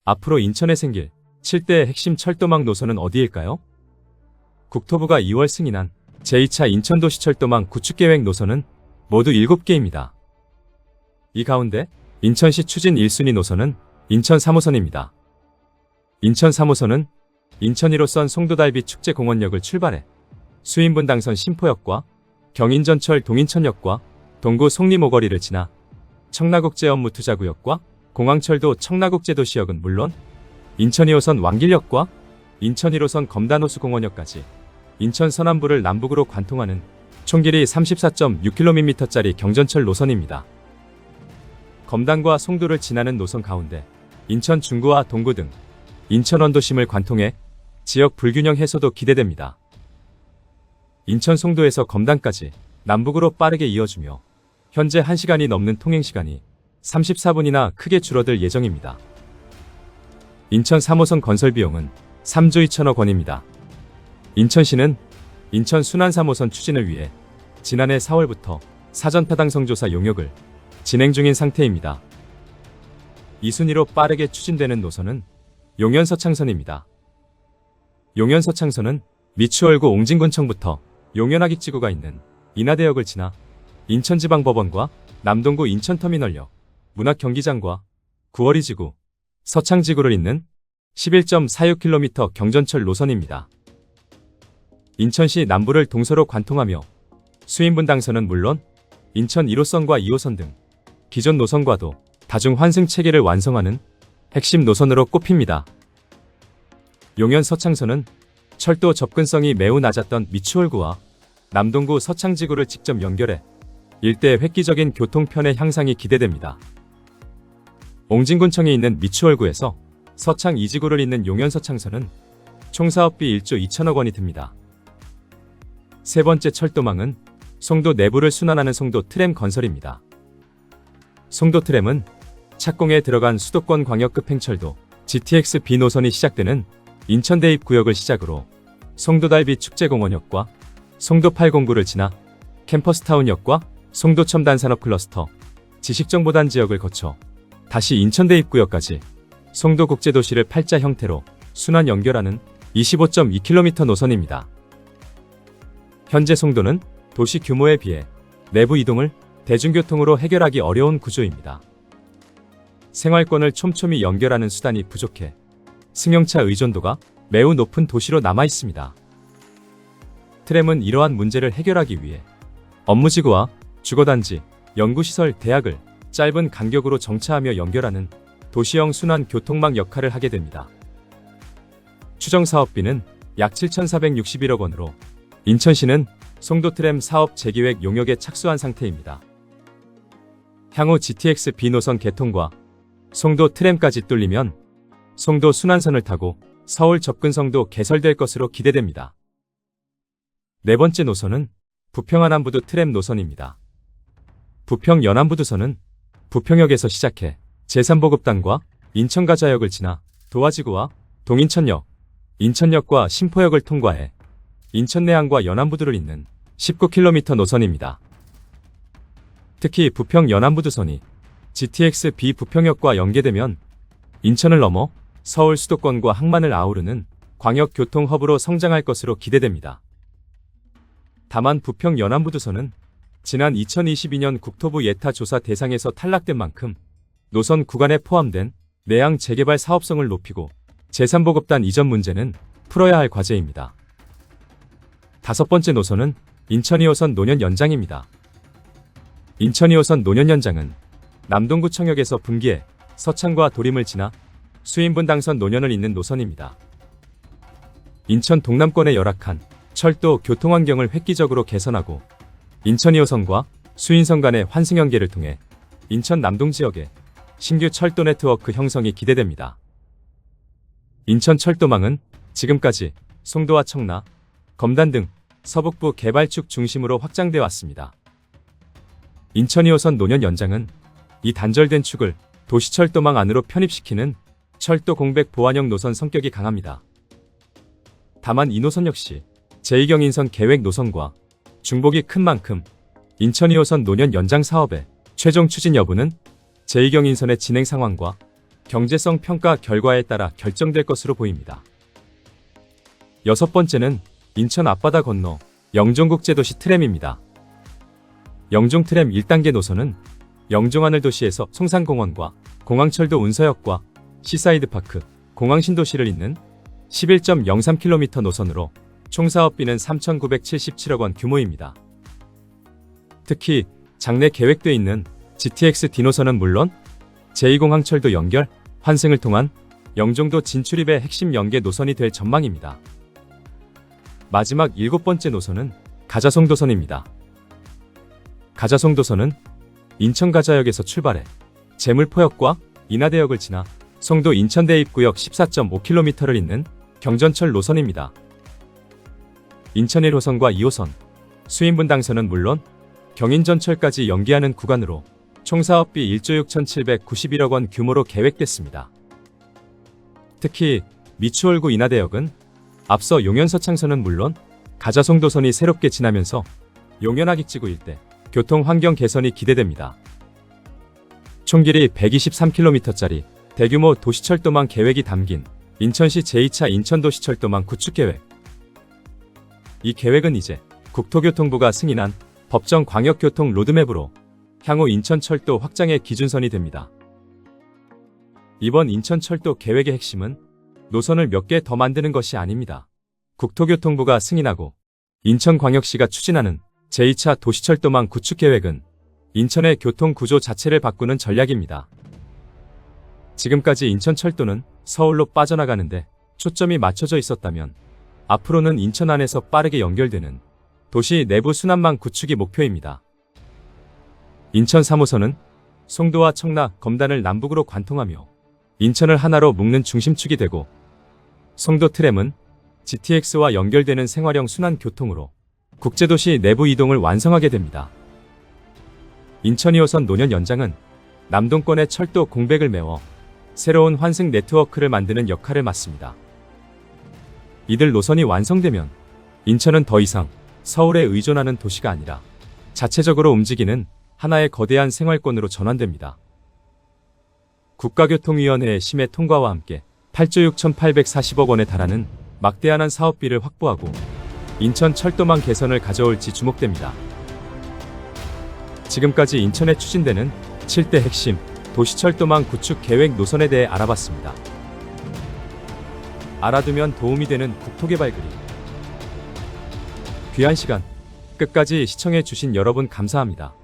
앞으로 인천에 생길 7대 핵심 철도망 노선은 어디일까요? 국토부가 2월 승인한 제2차 인천도시철도망 구축계획 노선은 모두 7개입니다. 이 가운데 인천시 추진 1순위 노선은 인천 3호선입니다. 인천 3호선은 인천 1호선 송도달비 축제공원역을 출발해 수인분당선 신포역과 경인전철 동인천역과 동구 속리모거리를 지나 청라국제업무투자구역과 공항철도 청라국제도시역은 물론 인천 2호선 왕길역과 인천 1호선 검단호수공원역까지 인천 서남부를 남북으로 관통하는 총 길이 34.6km짜리 경전철 노선입니다. 검단과 송도를 지나는 노선 가운데 인천 중구와 동구 등 인천 원도심을 관통해 지역 불균형 해소도 기대됩니다. 인천 송도에서 검단까지 남북으로 빠르게 이어주며 현재 1시간이 넘는 통행시간이 34분이나 크게 줄어들 예정입니다. 인천 3호선 건설 비용은 3조 2천억 원입니다. 인천시는 인천 순환 3호선 추진을 위해 지난해 4월부터 사전 타당 성조사 용역을 진행 중인 상태입니다. 이 순위로 빠르게 추진되는 노선은 용현서창선입니다. 용현서창선은 미추홀구 옹진군청부터 용현하객지구가 있는 인하대역을 지나 인천지방법원과 남동구 인천터미널역, 문학경기장과 구월이지구, 서창지구를 잇는 11.46km 경전철 노선입니다. 인천시 남부를 동서로 관통하며 수인분당선은 물론 인천 1호선과 2호선 등 기존 노선과도 다중 환승 체계를 완성하는 핵심 노선으로 꼽힙니다. 용현 서창선은 철도 접근성이 매우 낮았던 미추홀구와 남동구 서창지구를 직접 연결해 일대 획기적인 교통 편의 향상이 기대됩니다. 옹진군청에 있는 미추홀구에서 서창 2지구를 잇는 용현 서창선은 총 사업비 1조 2천억 원이 듭니다. 세 번째 철도망은 송도 내부를 순환하는 송도 트램 건설입니다. 송도 트램은 착공에 들어간 수도권 광역급 행철도 GTX B 노선이 시작되는 인천 대입구역을 시작으로 송도달비 축제공원역과 송도 809를 지나 캠퍼스타운역과 송도 첨단산업클러스터 지식정보단 지역을 거쳐 다시 인천 대입구역까지 송도국제도시를 팔자 형태로 순환 연결하는 25.2km 노선입니다. 현재 송도는 도시 규모에 비해 내부 이동을 대중교통으로 해결하기 어려운 구조입니다. 생활권을 촘촘히 연결하는 수단이 부족해 승용차 의존도가 매우 높은 도시로 남아 있습니다. 트램은 이러한 문제를 해결하기 위해 업무지구와 주거단지, 연구시설, 대학을 짧은 간격으로 정차하며 연결하는 도시형 순환 교통망 역할을 하게 됩니다. 추정 사업비는 약 7,461억 원으로 인천시는 송도 트램 사업 재기획 용역에 착수한 상태입니다. 향후 GTX B 노선 개통과 송도 트램까지 뚫리면 송도 순환선을 타고 서울 접근성도 개설될 것으로 기대됩니다. 네 번째 노선은 부평 안암부두 트램 노선입니다. 부평 연암부두선은 부평역에서 시작해 제3보급단과 인천가좌역을 지나 도화지구와 동인천역, 인천역과 신포역을 통과해 인천내항과 연암부두를 잇는 19km 노선입니다. 특히 부평 연암부두선이 GTX B 부평역과 연계되면 인천을 넘어 서울 수도권과 항만을 아우르는 광역교통 허브로 성장할 것으로 기대됩니다. 다만 부평 연암부두선은 지난 2022년 국토부 예타 조사 대상에서 탈락된 만큼 노선 구간에 포함된 내항 재개발 사업성을 높이고 제3보급단 이전 문제는 풀어야 할 과제입니다. 다섯 번째 노선은 인천 2호선 노년 연장입니다. 인천 2호선 노년 연장은 남동구청역에서 분기해 서창과 도림을 지나 수인분당선 노년을 잇는 노선입니다. 인천 동남권의 열악한 철도 교통환경을 획기적으로 개선하고 인천 2호선과 수인선 간의 환승 연계를 통해 인천 남동 지역에 신규 철도 네트워크 형성이 기대됩니다. 인천 철도망은 지금까지 송도와 청라, 검단 등 서북부 개발축 중심으로 확장돼 왔습니다. 인천 2호선 노년 연장은 이 단절된 축을 도시철도망 안으로 편입시키는 철도 공백 보완형 노선 성격이 강합니다. 다만 이 노선 역시 제2경인선 계획 노선과 중복이 큰 만큼 인천 2호선 노년 연장 사업의 최종 추진 여부는 제2경인선의 진행 상황과 경제성 평가 결과에 따라 결정될 것으로 보입니다. 여섯 번째는 인천 앞바다 건너 영종국제도시 트램입니다. 영종 트램 1단계 노선은 영종하늘도시에서 송산공원과 공항철도 운서역과 시사이드파크, 공항신도시를 잇는 11.03km 노선으로 총 사업비는 3,977억 원 규모입니다. 특히 장래 계획돼 있는 GTX D노선은 물론 제2공항철도 연결, 환승을 통한 영종도 진출입의 핵심 연계 노선이 될 전망입니다. 마지막 7번째 노선은 가자송도선입니다. 가자송도선은 인천가자역에서 출발해 제물포역과 인하대역을 지나 송도 인천대입구역 14.5km를 잇는 경전철 노선입니다. 인천 1호선과 2호선, 수인분당선은 물론 경인전철까지 연계하는 구간으로 총 사업비 1조 6,791억 원 규모로 계획됐습니다. 특히 미추홀구 인하대역은 앞서 용현서창선은 물론 가자송도선이 새롭게 지나면서 용현하객지구 일대 교통 환경 개선이 기대됩니다. 총 길이 123km짜리 대규모 도시철도망 계획이 담긴 인천시 제2차 인천도시철도망 구축 계획. 이 계획은 이제 국토교통부가 승인한 법정 광역교통 로드맵으로 향후 인천철도 확장의 기준선이 됩니다. 이번 인천철도 계획의 핵심은 노선을 몇 개 더 만드는 것이 아닙니다. 국토교통부가 승인하고 인천광역시가 추진하는 제2차 도시철도망 구축 계획은 인천의 교통 구조 자체를 바꾸는 전략입니다. 지금까지 인천철도는 서울로 빠져나가는데 초점이 맞춰져 있었다면 앞으로는 인천 안에서 빠르게 연결되는 도시 내부 순환망 구축이 목표입니다. 인천 3호선은 송도와 청라, 검단을 남북으로 관통하며 인천을 하나로 묶는 중심축이 되고 송도 트램은 GTX와 연결되는 생활형 순환 교통으로 국제도시 내부 이동을 완성하게 됩니다. 인천 2호선 노년 연장은 남동권의 철도 공백을 메워 새로운 환승 네트워크를 만드는 역할을 맡습니다. 이들 노선이 완성되면 인천은 더 이상 서울에 의존하는 도시가 아니라 자체적으로 움직이는 하나의 거대한 생활권으로 전환됩니다. 국가교통위원회의 심의 통과와 함께 8조 6,840억 원에 달하는 막대한 사업비를 확보하고 인천 철도망 개선을 가져올지 주목됩니다. 지금까지 인천에 추진되는 7대 핵심 도시철도망 구축 계획 노선에 대해 알아봤습니다. 알아두면 도움이 되는 국토개발 그림. 귀한 시간 끝까지 시청해 주신 여러분 감사합니다.